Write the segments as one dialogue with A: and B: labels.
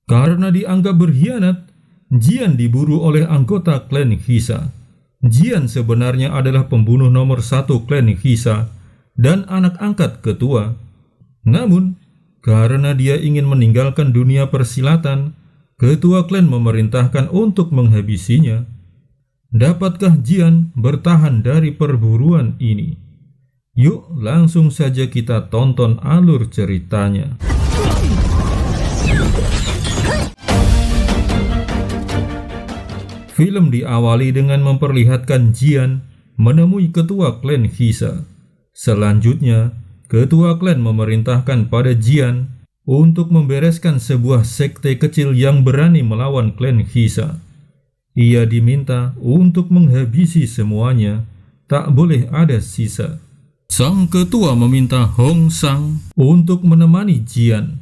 A: Karena dianggap berkhianat, Jian diburu oleh anggota klan Hisa. Jian sebenarnya adalah pembunuh nomor 1 klan Hisa dan anak angkat ketua. Namun, karena dia ingin meninggalkan dunia persilatan, ketua klan memerintahkan untuk menghabisinya. Dapatkah Jian bertahan dari perburuan ini? Yuk langsung saja kita tonton alur ceritanya. Film diawali dengan memperlihatkan Jian menemui ketua klan Hisa. Selanjutnya, ketua klan memerintahkan pada Jian untuk membereskan sebuah sekte kecil yang berani melawan klan Hisa. Ia diminta untuk menghabisi semuanya, tak boleh ada sisa. Sang ketua meminta Hong Sang untuk menemani Jian.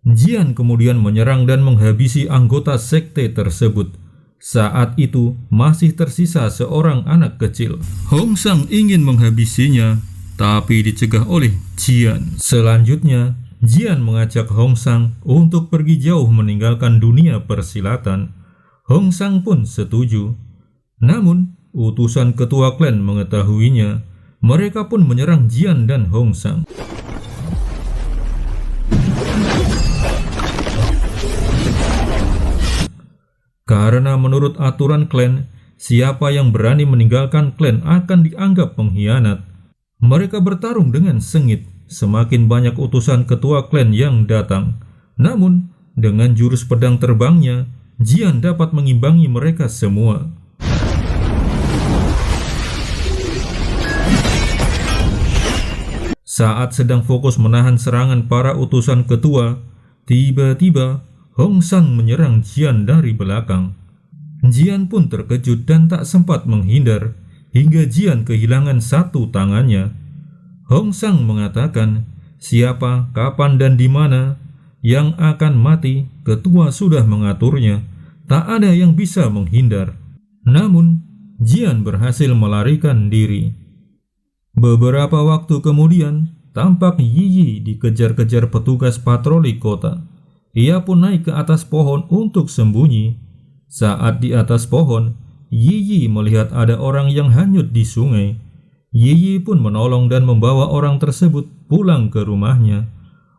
A: Jian kemudian menyerang dan menghabisi anggota sekte tersebut. Saat itu masih tersisa seorang anak kecil. Hong Sang ingin menghabisinya, tapi dicegah oleh Jian. Selanjutnya, Jian mengajak Hong Sang untuk pergi jauh meninggalkan dunia persilatan. Hong Sang pun setuju. Namun, utusan ketua klan mengetahuinya. Mereka pun menyerang Jian dan Hong Sang. Karena menurut aturan klan, siapa yang berani meninggalkan klan akan dianggap pengkhianat. Mereka bertarung dengan sengit. Semakin banyak utusan ketua klan yang datang. Namun, dengan jurus pedang terbangnya, Jian dapat mengimbangi mereka semua. Saat sedang fokus menahan serangan para utusan ketua, tiba-tiba Hong Sang menyerang Jian dari belakang. Jian pun terkejut dan tak sempat menghindar, hingga Jian kehilangan satu tangannya. Hong Sang mengatakan, siapa, kapan, dan di mana yang akan mati, ketua sudah mengaturnya. Tak ada yang bisa menghindar. Namun, Jian berhasil melarikan diri. Beberapa waktu kemudian, tampak Yi Yi dikejar-kejar petugas patroli kota. Ia pun naik ke atas pohon untuk sembunyi. Saat di atas pohon, Yi Yi melihat ada orang yang hanyut di sungai. Yi Yi pun menolong dan membawa orang tersebut pulang ke rumahnya.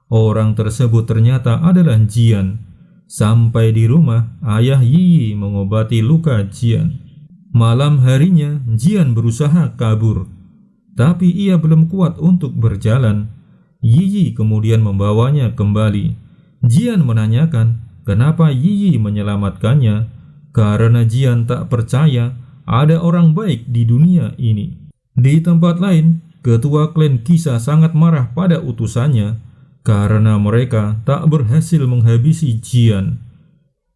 A: Orang tersebut ternyata adalah Jian. Sampai di rumah, ayah Yi Yi mengobati luka Jian. Malam harinya, Jian berusaha kabur. Tapi ia belum kuat untuk berjalan. Yi Yi kemudian membawanya kembali. Jian menanyakan kenapa Yi Yi menyelamatkannya, karena Jian tak percaya ada orang baik di dunia ini. Di tempat lain, ketua klan Hisa sangat marah pada utusannya karena mereka tak berhasil menghabisi Jian.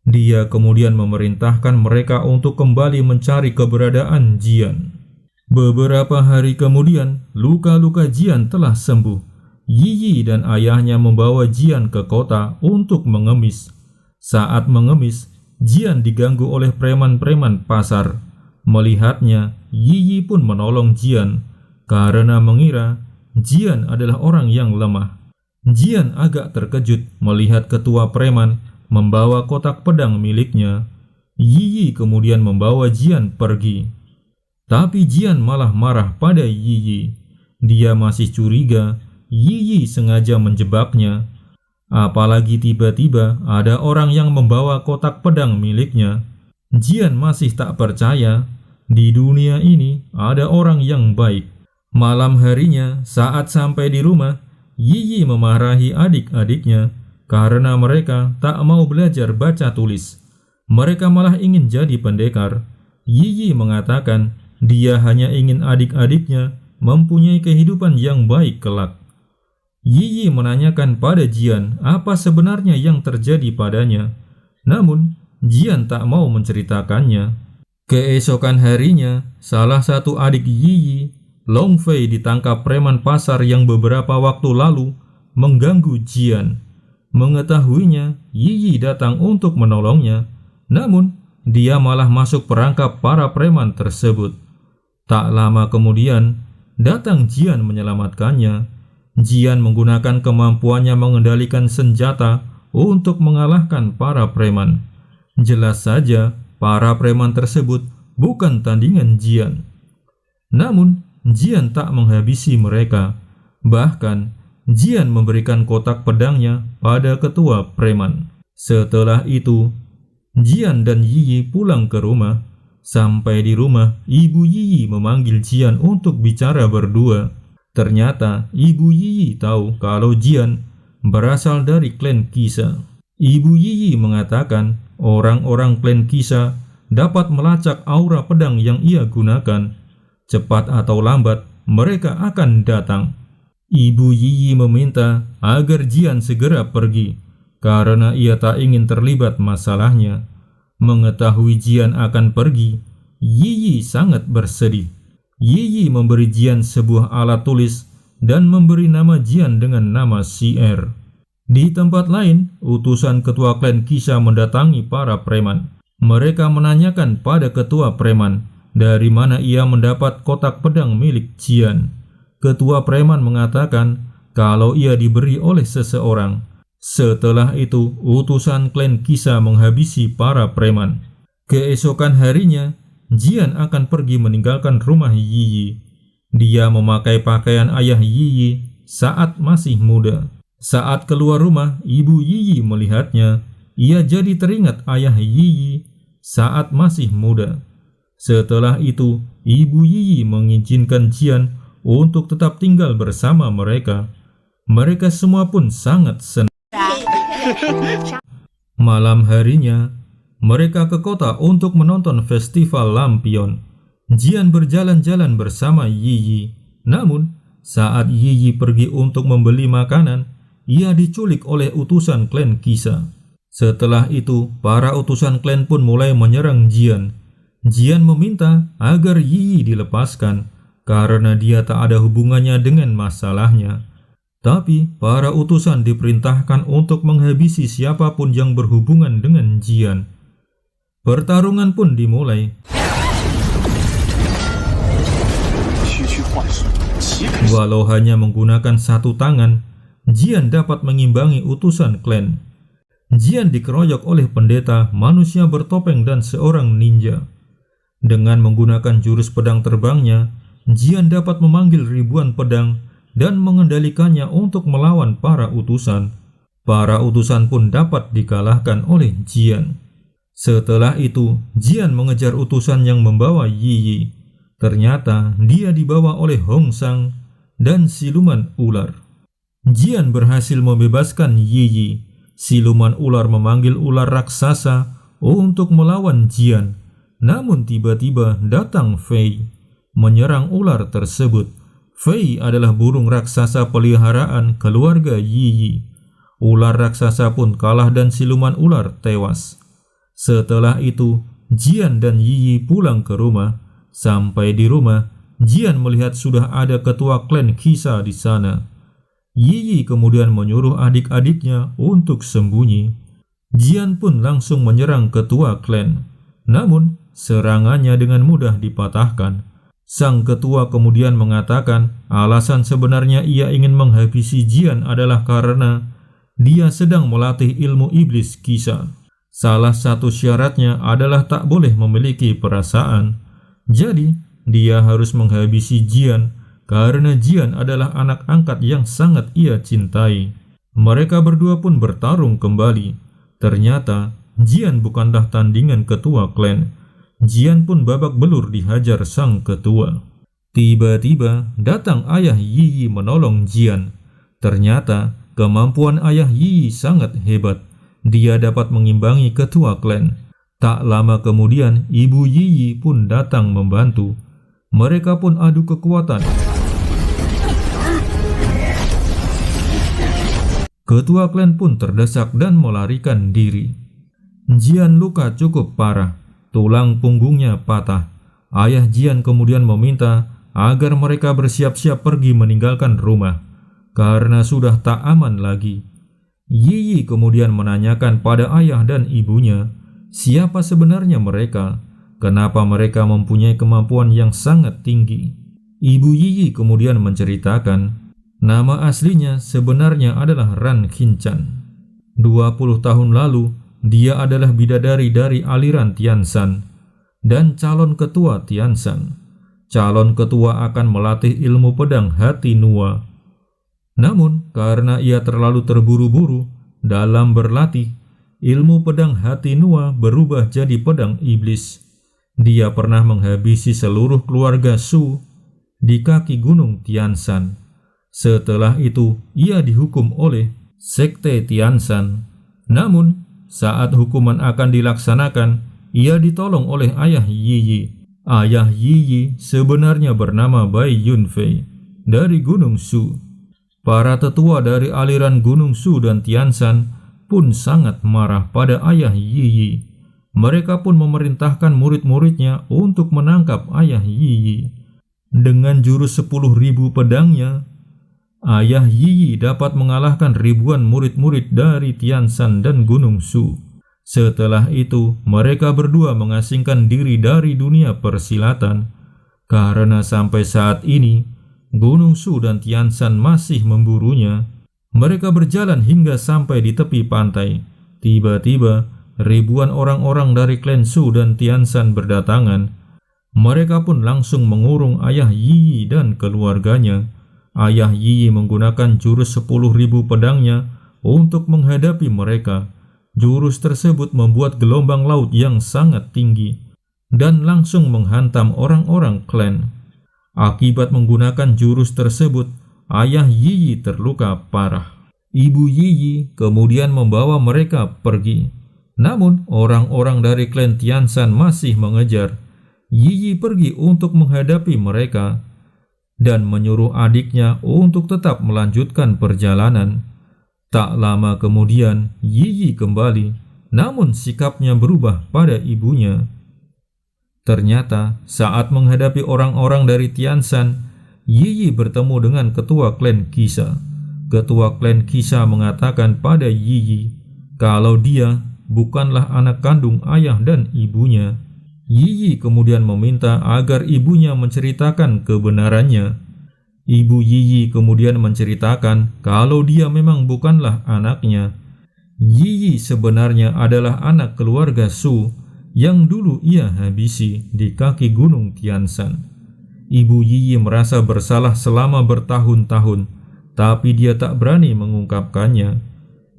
A: Dia kemudian memerintahkan mereka untuk kembali mencari keberadaan Jian. Beberapa hari kemudian, luka-luka Jian telah sembuh. Yi Yi dan ayahnya membawa Jian ke kota untuk mengemis. Saat mengemis, Jian diganggu oleh preman-preman pasar. Melihatnya, Yi Yi pun menolong Jian karena mengira Jian adalah orang yang lemah. Jian agak terkejut melihat ketua preman membawa kotak pedang miliknya. Yi Yi kemudian membawa Jian pergi. Tapi Jian malah marah pada Yi Yi. Dia masih curiga Yi Yi sengaja menjebaknya. Apalagi tiba-tiba ada orang yang membawa kotak pedang miliknya. Jian masih tak percaya di dunia ini ada orang yang baik. Malam harinya, saat sampai di rumah, Yi Yi memarahi adik-adiknya karena mereka tak mau belajar baca tulis. Mereka malah ingin jadi pendekar. Yi Yi mengatakan dia hanya ingin adik-adiknya mempunyai kehidupan yang baik kelak. Yi Yi menanyakan pada Jian apa sebenarnya yang terjadi padanya. Namun, Jian tak mau menceritakannya. Keesokan harinya, salah satu adik Yi Yi, Long Fei, ditangkap preman pasar yang beberapa waktu lalu mengganggu Jian. Mengetahuinya, Yi Yi datang untuk menolongnya. Namun, dia malah masuk perangkap para preman tersebut. Tak lama kemudian, datang Jian menyelamatkannya. Jian menggunakan kemampuannya mengendalikan senjata untuk mengalahkan para preman. Jelas saja, para preman tersebut bukan tandingan Jian. Namun, Jian tak menghabisi mereka. Bahkan, Jian memberikan kotak pedangnya pada ketua preman. Setelah itu, Jian dan Yiyi pulang ke rumah. Sampai di rumah, Ibu Yiyi memanggil Jian untuk bicara berdua. Ternyata, Ibu Yiyi tahu kalau Jian berasal dari klan Qixia. Ibu Yiyi mengatakan orang-orang klan Qixia dapat melacak aura pedang yang ia gunakan. Cepat atau lambat, mereka akan datang. Ibu Yiyi meminta agar Jian segera pergi, karena ia tak ingin terlibat masalahnya. Mengetahui Jian akan pergi, Yiyi sangat bersedih. Yiyi memberi Jian sebuah alat tulis dan memberi nama Jian dengan nama CR. Di tempat lain, utusan ketua klan Qixia mendatangi para preman. Mereka menanyakan pada ketua preman dari mana ia mendapat kotak pedang milik Jian. Ketua preman mengatakan kalau ia diberi oleh seseorang. Setelah itu, utusan klan Qixia menghabisi para preman. Keesokan harinya, Jian akan pergi meninggalkan rumah Yiyi. Dia memakai pakaian ayah Yiyi saat masih muda. Saat keluar rumah, Ibu Yiyi melihatnya. Ia jadi teringat ayah Yiyi saat masih muda. Setelah itu, Ibu Yiyi mengizinkan Jian untuk tetap tinggal bersama mereka. Mereka semua pun sangat senang. Malam harinya, mereka ke kota untuk menonton festival lampion. Jian berjalan-jalan bersama Yiyi. Namun, saat Yiyi pergi untuk membeli makanan, ia diculik oleh utusan klan Qixia. Setelah itu, para utusan klan pun mulai menyerang Jian. Jian meminta agar Yiyi dilepaskan karena dia tak ada hubungannya dengan masalahnya. Tapi, para utusan diperintahkan untuk menghabisi siapapun yang berhubungan dengan Jian. Pertarungan pun dimulai. Walau hanya menggunakan satu tangan, Jian dapat mengimbangi utusan klan. Jian dikeroyok oleh pendeta, manusia bertopeng dan seorang ninja. Dengan menggunakan jurus pedang terbangnya, Jian dapat memanggil ribuan pedang dan mengendalikannya untuk melawan para utusan. Para utusan pun dapat dikalahkan oleh Jian. Setelah itu, Jian mengejar utusan yang membawa Yiyi. Ternyata dia dibawa oleh Hong Sang dan siluman ular. Jian berhasil membebaskan Yiyi. Siluman ular memanggil ular raksasa untuk melawan Jian. Namun tiba-tiba datang Fei menyerang ular tersebut. Fei adalah burung raksasa peliharaan keluarga Yiyi. Ular raksasa pun kalah dan siluman ular tewas. Setelah itu, Jian dan Yiyi pulang ke rumah. Sampai di rumah, Jian melihat sudah ada ketua klan Qixia di sana. Yiyi kemudian menyuruh adik-adiknya untuk sembunyi. Jian pun langsung menyerang ketua klan. Namun, serangannya dengan mudah dipatahkan. Sang ketua kemudian mengatakan alasan sebenarnya ia ingin menghabisi Jian adalah karena dia sedang melatih ilmu iblis Qixia. Salah satu syaratnya adalah tak boleh memiliki perasaan. Jadi, dia harus menghabisi Jian karena Jian adalah anak angkat yang sangat ia cintai. Mereka berdua pun bertarung kembali. Ternyata, Jian bukanlah tandingan ketua klan. Jian pun babak belur dihajar sang ketua. Tiba-tiba datang ayah Yiyi menolong Jian. Ternyata kemampuan ayah Yiyi sangat hebat. Dia dapat mengimbangi ketua klan. Tak lama kemudian ibu Yiyi pun datang membantu. Mereka pun adu kekuatan. Ketua klan pun terdesak dan melarikan diri. Jian luka cukup parah. Tulang punggungnya patah. Ayah Jian kemudian meminta agar mereka bersiap-siap pergi meninggalkan rumah, karena sudah tak aman lagi. Yiyi kemudian menanyakan pada ayah dan ibunya, siapa sebenarnya mereka, kenapa mereka mempunyai kemampuan yang sangat tinggi. Ibu Yiyi kemudian menceritakan, nama aslinya sebenarnya adalah Ran Qinchan. 20 tahun lalu, dia adalah bidadari dari aliran Tianshan dan calon ketua Tianshan. Calon ketua akan melatih ilmu pedang hati Nuwa. Namun, karena ia terlalu terburu-buru dalam berlatih, ilmu pedang hati Nuwa berubah jadi pedang iblis. Dia pernah menghabisi seluruh keluarga Su di kaki gunung Tianshan. Setelah itu, ia dihukum oleh Sekte Tianshan. Namun, saat hukuman akan dilaksanakan, ia ditolong oleh ayah Yiyi. Ayah Yiyi sebenarnya bernama Bai Yunfei dari Gunung Su. Para tetua dari aliran Gunung Su dan Tianshan pun sangat marah pada ayah Yiyi. Mereka pun memerintahkan murid-muridnya untuk menangkap ayah Yiyi. Dengan jurus 10.000 pedangnya, ayah Yiyi dapat mengalahkan ribuan murid-murid dari Tianshan dan Gunung Su. Setelah itu, mereka berdua mengasingkan diri dari dunia persilatan. Karena sampai saat ini, Gunung Su dan Tianshan masih memburunya. Mereka berjalan hingga sampai di tepi pantai. Tiba-tiba, ribuan orang-orang dari klan Su dan Tianshan berdatangan. Mereka pun langsung mengurung ayah Yiyi dan keluarganya. Ayah Yiyi menggunakan jurus 10.000 pedangnya untuk menghadapi mereka. Jurus tersebut membuat gelombang laut yang sangat tinggi dan langsung menghantam orang-orang klan. Akibat menggunakan jurus tersebut, ayah Yiyi terluka parah. Ibu Yiyi kemudian membawa mereka pergi. Namun, orang-orang dari klan Tianshan masih mengejar. Yiyi pergi untuk menghadapi mereka dan menyuruh adiknya untuk tetap melanjutkan perjalanan. Tak lama kemudian, Yiyi kembali, namun sikapnya berubah pada ibunya. Ternyata, saat menghadapi orang-orang dari Tianshan, Yiyi bertemu dengan ketua klan Qixia. Ketua klan Qixia mengatakan pada Yiyi kalau dia bukanlah anak kandung ayah dan ibunya. Yiyi kemudian meminta agar ibunya menceritakan kebenarannya. Ibu Yiyi kemudian menceritakan kalau dia memang bukanlah anaknya. Yiyi sebenarnya adalah anak keluarga Su yang dulu ia habisi di kaki gunung Tianshan. Ibu Yiyi merasa bersalah selama bertahun-tahun, tapi dia tak berani mengungkapkannya.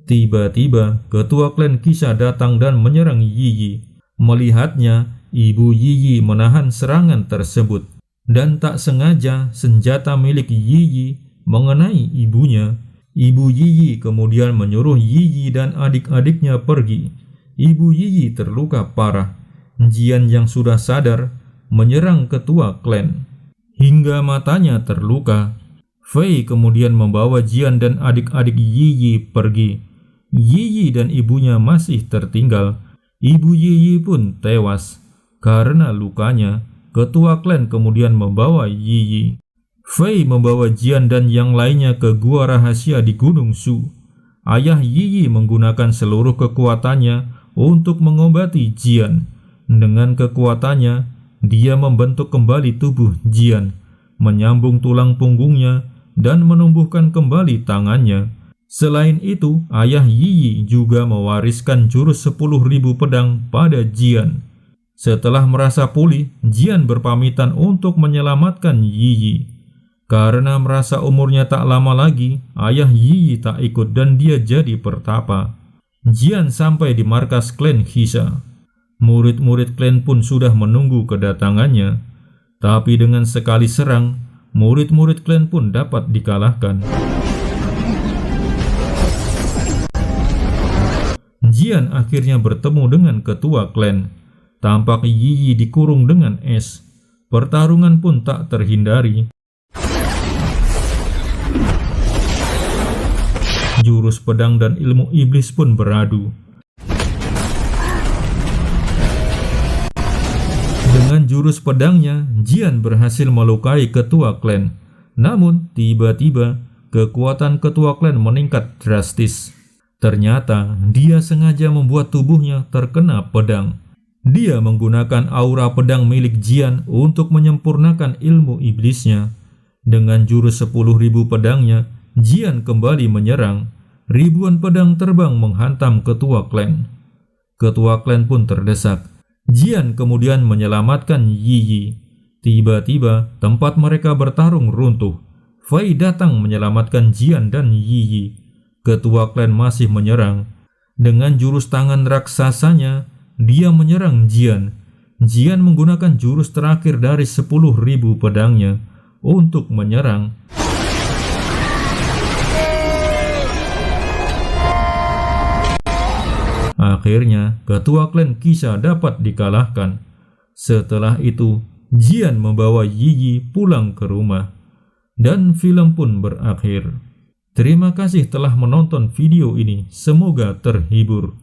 A: Tiba-tiba, ketua klan Qixia datang dan menyerang Yiyi. Melihatnya, Ibu Yiyi menahan serangan tersebut, dan tak sengaja senjata milik Yiyi mengenai ibunya. Ibu Yiyi kemudian menyuruh Yiyi dan adik-adiknya pergi. Ibu Yiyi terluka parah. Jian yang sudah sadar menyerang ketua klan hingga matanya terluka. Fei kemudian membawa Jian dan adik-adik Yiyi pergi. Yiyi dan ibunya masih tertinggal. Ibu Yiyi pun tewas karena lukanya. Ketua klan kemudian membawa Yiyi. Fei membawa Jian dan yang lainnya ke gua rahasia di Gunung Su. Ayah Yiyi menggunakan seluruh kekuatannya untuk mengobati Jian. Dengan kekuatannya, dia membentuk kembali tubuh Jian, menyambung tulang punggungnya, dan menumbuhkan kembali tangannya. Selain itu, ayah Yiyi juga mewariskan jurus 10.000 pedang pada Jian. Setelah merasa pulih, Jian berpamitan untuk menyelamatkan Yiyi. Karena merasa umurnya tak lama lagi, ayah Yiyi tak ikut dan dia jadi pertapa. Jian sampai di markas klan Qixia. Murid-murid klan pun sudah menunggu kedatangannya. Tapi dengan sekali serang, murid-murid klan pun dapat dikalahkan. Jian akhirnya bertemu dengan ketua klan. Tampak Yiyi dikurung dengan es. Pertarungan pun tak terhindari. Jurus pedang dan ilmu iblis pun beradu. Dengan jurus pedangnya, Jian berhasil melukai ketua klan. Namun, tiba-tiba, kekuatan ketua klan meningkat drastis. Ternyata, dia sengaja membuat tubuhnya terkena pedang. Dia menggunakan aura pedang milik Jian untuk menyempurnakan ilmu iblisnya. Dengan jurus 10.000 pedangnya, Jian kembali menyerang. ribuan pedang terbang menghantam ketua klan. Ketua klan pun terdesak. Jian kemudian menyelamatkan Yi Yi. Tiba-tiba tempat mereka bertarung runtuh. Fei datang menyelamatkan Jian dan Yi Yi. Ketua klan masih menyerang. Dengan jurus tangan raksasanya, dia menyerang Jian. Jian menggunakan jurus terakhir dari 10.000 pedangnya untuk menyerang. Akhirnya, ketua klan Qixia dapat dikalahkan. Setelah itu, Jian membawa Yi Yi pulang ke rumah. Dan film pun berakhir. Terima kasih telah menonton video ini. Semoga terhibur.